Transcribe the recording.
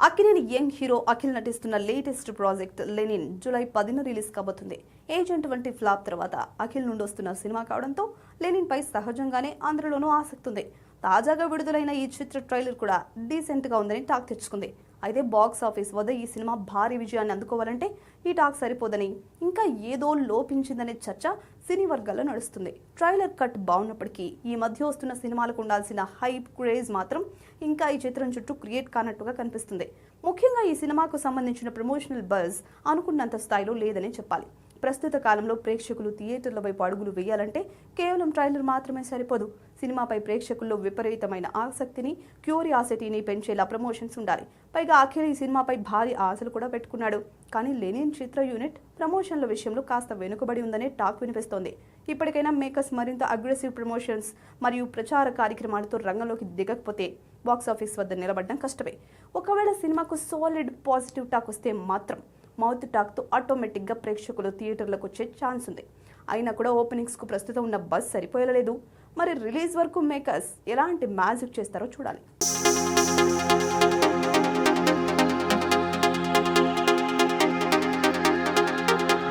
Akkineni young hero Akhil నటిస్తున్న latest project Lenin July 10న release కాబోతుంది. ఏజెంట్ వంటి ఫ్లాప్ తర్వాత అఖిల్ నుండి వస్తున్న సినిమా కావడంతో లెనిన్ పై సహజంగానే అందరిలోనూ ఆసక్తి ఉంది. తాజాగా విడుదలైన ఈ చిత్ర ట్రైలర్ కూడా డీసెంట్ గా ఉందని టాక్ తెచ్చుకుంది. అయితే బాక్స్ ఆఫీస్ వద్ద ఈ సినిమా భారీ విజయాన్ని అందుకోవాలంటే ఈ టాక్ సరిపోదని, ఇంకా ఏదో లోపించిందనే చర్చ సినీ వర్గాల్లో నడుస్తుంది. ట్రైలర్ కట్ బాగున్నప్పటికీ ఈ మధ్య వస్తున్న సినిమాలకు ఉండాల్సిన హైప్, క్రేజ్ మాత్రం ఇంకా ఈ చిత్రం చుట్టూ క్రియేట్ కానట్టుగా కనిపిస్తుంది. ముఖ్యంగా ఈ సినిమాకు సంబంధించిన ప్రమోషనల్ బజ్ అనుకున్నంత స్థాయిలో లేదని చెప్పాలి. ప్రస్తుత కాలంలో ప్రేక్షకులు థియేటర్ల వైపు అడుగులు వేయాలంటే కేవలం ట్రైలర్ మాత్రమే సరిపోదు. సినిమాపై ప్రేక్షకుల్లో విపరీతమైన ఆసక్తిని, క్యూరియాసిటీని పెంచేలా ప్రమోషన్స్ ఉండాలి. పైగా అఖిల్ ఈ సినిమాపై భారీ ఆశలు కూడా పెట్టుకున్నాడు. కానీ లెనిన్ చిత్ర యూనిట్ ప్రమోషన్ల విషయంలో కాస్త వెనుకబడి ఉందనే టాక్ వినిపిస్తోంది. ఇప్పటికైనా మేకర్స్ మరింత అగ్రెసివ్ ప్రమోషన్స్ మరియు ప్రచార కార్యక్రమాలతో రంగంలోకి దిగకపోతే బాక్సాఫీస్ వద్ద నిలబడడం కష్టమే. ఒకవేళ సినిమాకు సాలిడ్ పాజిటివ్ టాక్ వస్తే మాత్రం మౌత్ టాక్తో ఆటోమేటిక్గా ప్రేక్షకులు థియేటర్లకు వచ్చే ఛాన్స్ ఉంది. అయినా కూడా ఓపెనింగ్స్కు ప్రస్తుతం ఉన్న బజ్ సరిపోయలేదు. మరి రిలీజ్ వరకు మేకర్స్ ఎలాంటి మ్యాజిక్ చేస్తారో చూడాలి.